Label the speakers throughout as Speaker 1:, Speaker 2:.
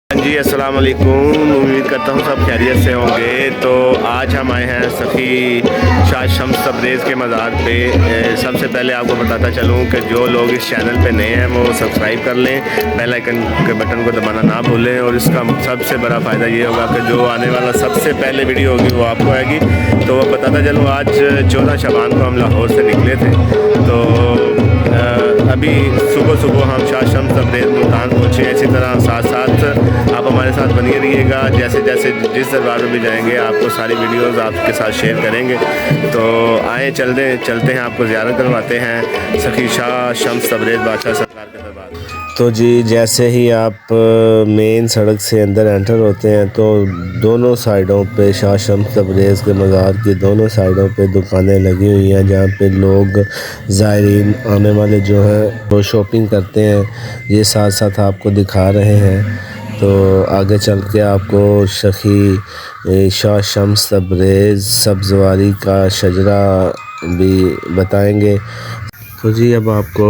Speaker 1: جی السلام علیکم، امید کرتا ہوں سب خیریت سے ہوں گے۔ تو آج ہم آئے ہیں سخی شاہ شمس تبریز کے مزار پہ۔ سب سے پہلے آپ کو بتاتا چلوں کہ جو لوگ اس چینل پہ نئے ہیں وہ سبسکرائب کر لیں، بیل آئیکن کے بٹن کو دبانا نہ بھولیں، اور اس کا سب سے بڑا فائدہ یہ ہوگا کہ جو آنے والا سب سے پہلے ویڈیو ہوگی وہ آپ کو آئے گی۔ تو وہ بتاتا چلوں آج 14 شعبان کو ہم لاہور سے نکلے تھے، تو ابھی صبح ہم شاہ شمس تبریز ملتان پہنچے ہیں۔ اسی طرح ساتھ ساتھ آپ ہمارے ساتھ بنی رہیے گا، جیسے جس دربار میں بھی جائیں گے آپ کو ساری ویڈیوز آپ کے ساتھ شیئر کریں گے۔ تو آئیں چلتے ہیں، آپ کو زیارت کرواتے ہیں سخی شاہ شمس تبریز بادشاہ سرکار کے دربار۔ تو جی جیسے ہی آپ مین سڑک سے اندر انٹر ہوتے ہیں تو دونوں سائڈوں پہ شاہ شمس تبریز کے مزار کی دونوں سائڈوں پہ دکانیں لگی ہوئی ہیں، جہاں پہ لوگ زائرین آنے والے جو ہیں وہ شاپنگ کرتے ہیں۔ یہ ساتھ ساتھ آپ کو دکھا رہے ہیں، تو آگے چل کے آپ کو سخی شاہ شمس تبریز سبزواری کا شجرہ بھی بتائیں گے۔ تو جی اب آپ کو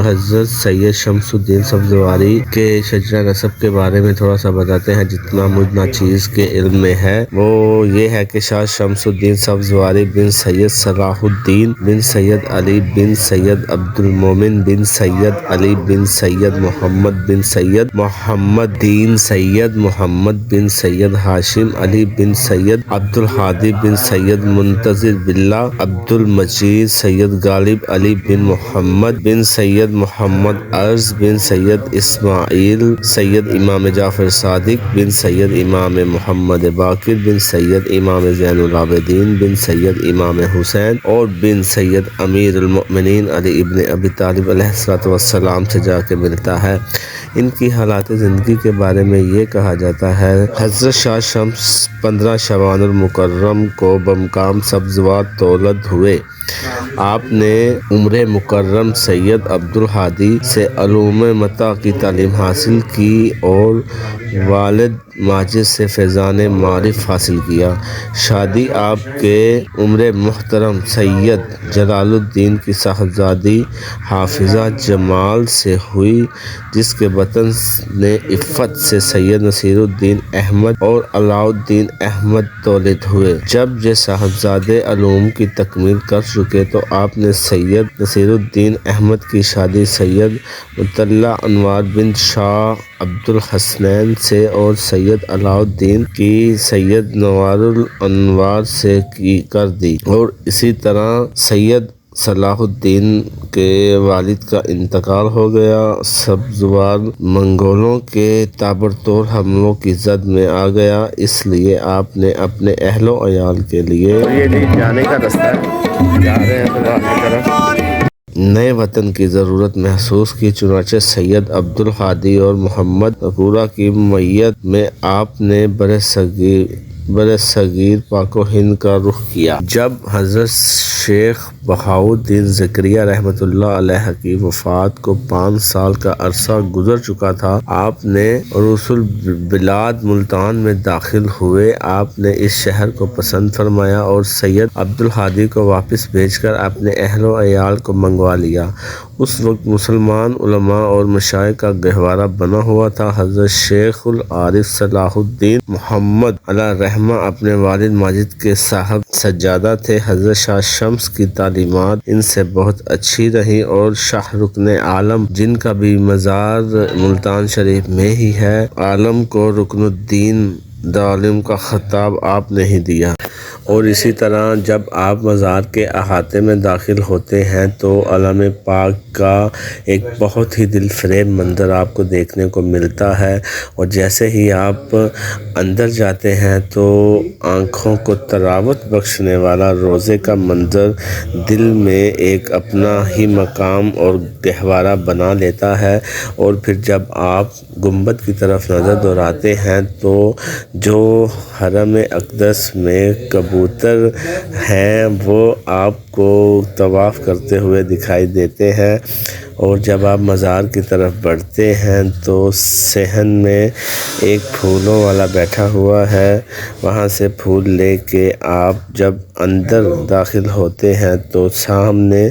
Speaker 1: حضرت سید شمس الدین سبزواری کے شجرہ نسب کے بارے میں تھوڑا سا بتاتے ہیں، جتنا مجھ ناچیز کے علم میں ہے وہ یہ ہے کہ شاہ شمس الدین سبزواری بن سید صلاح الدین بن سید علی بن سید عبد المومن بن سید علی بن سید محمد بن سید محمد دین سید محمد بن سید ہاشم علی بن سید عبد الحادی بن سید منتظر باللہ عبد المجید سید غالب علی بن محمد بن سید محمد ارض بن سید اسماعیل سید امام جعفر صادق بن سید امام محمد باقر بن سید امام زین العابدین بن سید امام حسین اور بن سید امیر المؤمنین علی ابن ابی طالب علیہ السلام سے جا کے ملتا ہے۔ ان کی حالات زندگی کے بارے میں یہ کہا جاتا ہے، حضرت شاہ شمس 15 شعبان المکرم کو بمقام سبزوار تولد ہوئے۔ آپ نے عمر مکرم سید عبد الحادی سے علوم مطاع کی تعلیم حاصل کی اور والد ماجد سے فیضان معارف حاصل کیا۔ شادی آپ کے عمر محترم سید جلال الدین کی صاحبزادی حافظہ جمال سے ہوئی، جس کے بطن نے عفت سے سید نصیر الدین احمد اور علاء الدین احمد تولد ہوئے۔ جب یہ صاحبزادے علوم کی تکمیل کر چکے تو آپ نے سید نصیر الدین احمد کی شادی سید مطلع انوار بن شاہ عبد الحسنین سے اور سید علاء الدین کی سید نوار الانوار سے کر دی، اور اسی طرح سید صلاح الدین کے والد کا انتقال ہو گیا۔ سبزوار منگولوں کے تابڑتوڑ حملوں کی زد میں آ گیا، اس لیے آپ نے اپنے اہل و عیال کے لیے یہ جانے کا راستہ ہے، جا رہے ہیں خدا کی طرف، نئے وطن کی ضرورت محسوس کی۔ چنانچہ سید عبد الحادی اور محمد غورا کی معیت میں آپ نے برصغیر پاک و ہند کا رخ کیا۔ جب حضرت شیخ بہاؤالدین زکریہ رحمۃ اللہ علیہ کی وفات کو 5 سال کا عرصہ گزر چکا تھا، آپ نے عروس البلاد ملتان میں داخل ہوئے۔ آپ نے اس شہر کو پسند فرمایا اور سید عبد الحادی کو واپس بھیج کر اپنے اہل و عیال کو منگوا لیا۔ اس وقت مسلمان علماء اور مشائخ کا گہوارہ بنا ہوا تھا۔ حضرت شیخ العارف صلاح الدین محمد علیہ رحمہ اپنے والد ماجد کے صاحب سجادہ تھے۔ حضرت شاہ شمس کی تعلیمات ان سے بہت اچھی رہیں، اور شاہ رکن عالم جن کا بھی مزار ملتان شریف میں ہی ہے، عالم کو رکن الدین دارالعلوم کا خطاب آپ نے ہی دیا۔ اور اسی طرح جب آپ مزار کے احاطے میں داخل ہوتے ہیں تو علم پاک کا ایک بہت ہی دل فریب منظر آپ کو دیکھنے کو ملتا ہے، اور جیسے ہی آپ اندر جاتے ہیں تو آنکھوں کو طراوت بخشنے والا روضے کا منظر دل میں ایک اپنا ہی مقام اور گہوارہ بنا لیتا ہے۔ اور پھر جب آپ گنبد کی طرف نظر دوڑاتے ہیں تو جو حرم اقدس میں کبوتر ہیں وہ آپ کو طواف کرتے ہوئے دکھائی دیتے ہیں، اور جب آپ مزار کی طرف بڑھتے ہیں تو صحن میں ایک پھولوں والا بیٹھا ہوا ہے، وہاں سے پھول لے کے آپ جب اندر داخل ہوتے ہیں تو سامنے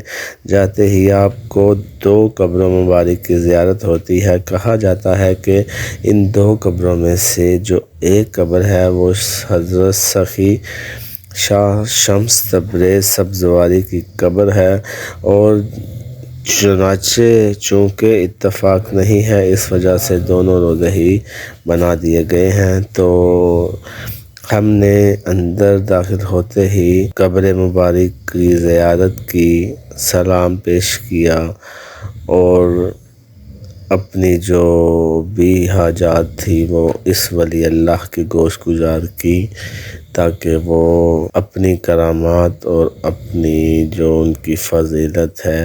Speaker 1: جاتے ہی آپ کو 2 قبروں مبارک کی زیارت ہوتی ہے۔ کہا جاتا ہے کہ ان 2 قبروں میں سے جو ایک قبر ہے وہ حضرت سخی شاہ شمس تبریز سبزواری کی قبر ہے، اور چنانچہ چونکہ اتفاق نہیں ہے اس وجہ سے دونوں روضے ہی بنا دیے گئے ہیں۔ تو ہم نے اندر داخل ہوتے ہی قبر مبارک کی زیارت کی، سلام پیش کیا، اور اپنی جو بھی حاجات تھی وہ اس ولی اللہ کی گوش گزار کی، تاکہ وہ اپنی کرامات اور اپنی جو ان کی فضیلت ہے،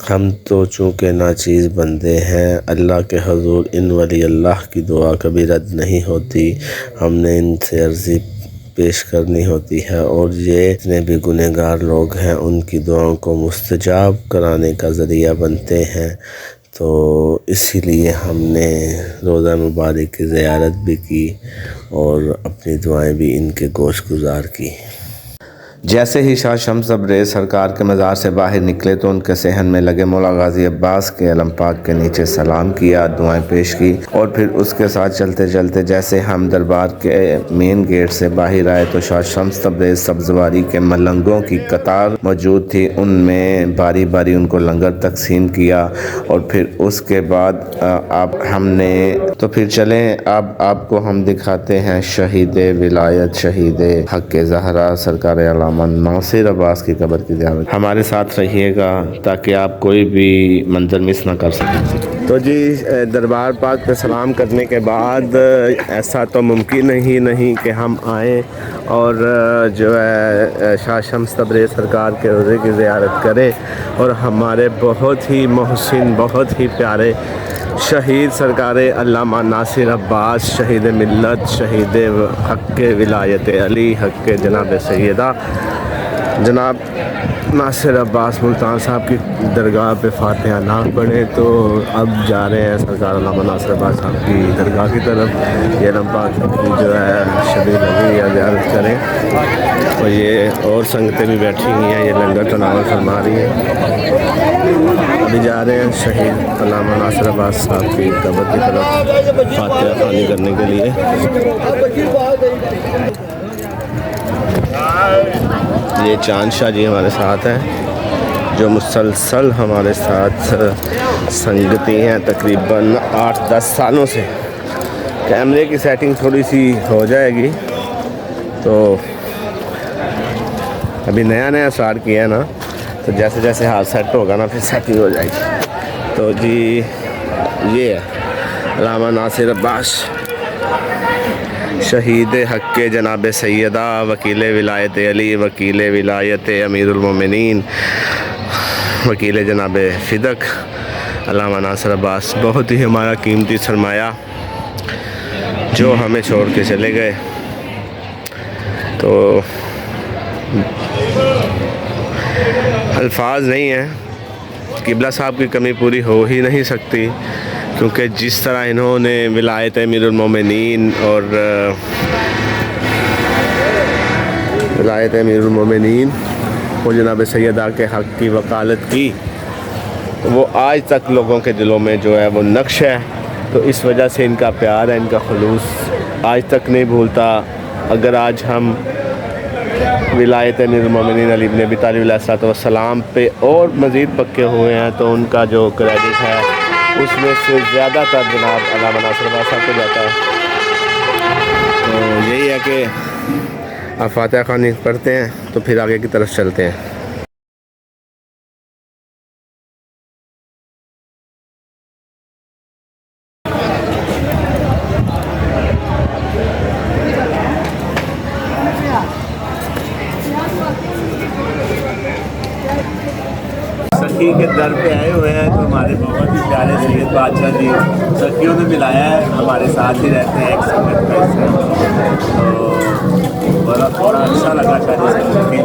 Speaker 1: ہم تو چونکہ ناچیز بندے ہیں، اللہ کے حضور ان ولی اللہ کی دعا کبھی رد نہیں ہوتی، ہم نے ان سے عرضی پیش کرنی ہوتی ہے، اور یہ جتنے بھی گنہگار لوگ ہیں ان کی دعاؤں کو مستجاب کرانے کا ذریعہ بنتے ہیں۔ تو اسی لیے ہم نے روضہ مبارک کی زیارت بھی کی اور اپنی دعائیں بھی ان کے گوش گزار کی۔ جیسے ہی شاہ شمس تبریز سرکار کے مزار سے باہر نکلے تو ان کے صحن میں لگے مولا غازی عباس کے علم پاک کے نیچے سلام کیا، دعائیں پیش کی، اور پھر اس کے ساتھ چلتے چلتے جیسے ہم دربار کے مین گیٹ سے باہر آئے تو شاہ شمس تبریز سبزواری کے ملنگوں کی قطار موجود تھی، ان میں باری باری ان کو لنگر تقسیم کیا، اور پھر اس کے بعد اب ہم نے تو پھر چلیں اب آپ کو ہم دکھاتے ہیں شہید ولایت شہید حق زہرا سرکار علامہ ناصر عباس کی قبر کی زیارت۔ ہمارے ساتھ رہیے گا تاکہ آپ کوئی بھی منظر مس نہ کر سکیں۔ تو جی دربار پاک پہ سلام کرنے کے بعد ایسا تو ممکن ہی نہیں کہ ہم آئیں اور جو ہے شاہ شمس تبریز سرکار کے روضے کی زیارت کریں، اور ہمارے بہت ہی محسن بہت ہی پیارے شہید سرکار علامہ ناصر عباس شہید ملت شہید حق ولایت علی حق جناب سیدہ جناب ناصر عباس ملتان صاحب کی درگاہ پہ فاتحہ نہ پڑھیں، تو اب جا رہے ہیں سرکار علامہ ناصر عباس صاحب کی درگاہ کی طرف، یہ علم پاک کی جو ہے شبیر لگی یا زیارت کریں، اور یہ اور سنگتیں بھی بیٹھی ہوئی ہیں، یہ لنگر تناول فرما رہی ہیں۔ ابھی جا رہے ہیں شہید علامہ ناصر عباس صاحب کی قبر کی طرف فاتحہ خوانی کرنے کے لیے۔ یہ چاند شاہ جی ہمارے ساتھ ہیں جو مسلسل ہمارے ساتھ سنگتی ہیں تقریباً 8-10 سالوں سے۔ کیمرے کی سیٹنگ تھوڑی سی ہو جائے گی، تو ابھی نیا اسٹارٹ کیا ہے نا، تو جیسے جیسے ہاتھ سیٹ ہوگا نا پھر سیٹنگ ہو جائے گی۔ تو جی یہ ہے علامہ ناصر عباس شہید حق جناب سیدہ وکیل ولایت علی وکیل ولایت امیر المومنین وکیل جناب فدق علامہ ناصر عباس، بہت ہی ہمارا قیمتی سرمایہ جو ہمیں چھوڑ کے چلے گئے۔ تو الفاظ نہیں ہیں، قبلہ صاحب کی کمی پوری ہو ہی نہیں سکتی، کیونکہ جس طرح انہوں نے ولایت امیر المومنین اور ولایت امیر المومنین اور جناب سیدہ کے حق کی وکالت کی، وہ آج تک لوگوں کے دلوں میں جو ہے وہ نقش ہے، تو اس وجہ سے ان کا پیار ہے، ان کا خلوص آج تک نہیں بھولتا۔ اگر آج ہم ولایت امیر المومنین علی بن ابی طالب علیہ السلام پہ اور مزید پکے ہوئے ہیں تو ان کا جو کریڈٹ ہے اس میں سے زیادہ تر جناب علامہ ناصر عباس صاحب کو جاتا ہے۔ تو یہی ہے کہ آپ فاتحہ خوانی پڑھتے ہیں تو پھر آگے کی طرف چلتے ہیں۔ سخی کے در پہ آئے ہوئے ہیں تو ہمارے بہت ہی پیارے سید بادشاہ جی سخیوں نے ملایا ہے، ہمارے ساتھ ہی رہتے ہیں ایک سنگت کا حصہ۔ تو
Speaker 2: بڑا اچھا لگا شادی سے مل کے.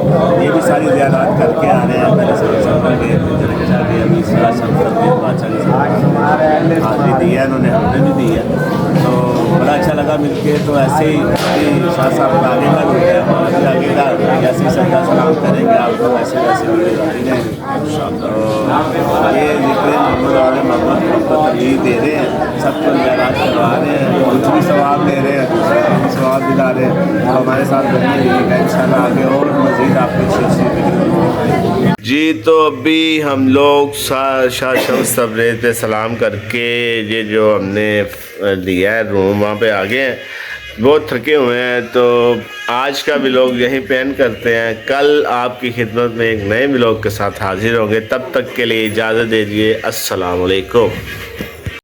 Speaker 2: یہ بھی ساری زیارات کر کے آ رہے ہیں. پہلے سفر گئے تھے شادی ابھی شاہ شمس تبریز بادشاہ کے ساتھ حاضری دی ہے, انہوں نے ہمیں بھی دی ہے, تو بڑا اچھا لگا مل کے. تو ایسے ہی شاہ صاحب کا آگے کا جو ہے ہمارا بھی آگے کا جیسے سدا سلام کریں گے آپ کو ویسے ویسے ویڈیو آتی جائیں گے. تو یہ ذکر محمد اور محمد کو ترغیب دے رہے ہیں, سب کو زیارات کروا رہے ہیں, کچھ بھی ثواب دے رہے ہیں, دوسرے کو بھی ثواب دلا رہے ہیں. تو ہمارے ساتھ بنے رہیے گا ان شاء اللہ, آگے اور مزید آپ کو اچھی اچھی ویڈیو.
Speaker 1: جی تو ابھی ہم لوگ شاہ شمس تبریز پہ سلام کر کے یہ جو ہم نے لیا ہے روم وہاں پہ آ گئے ہیں, بہت تھکے ہوئے ہیں. تو آج کا ولاگ یہیں پہ اینڈ کرتے ہیں. کل آپ کی خدمت میں ایک نئے ولاگ کے ساتھ حاضر ہوں گے. تب تک کے لیے اجازت دیجیے. السلام علیکم.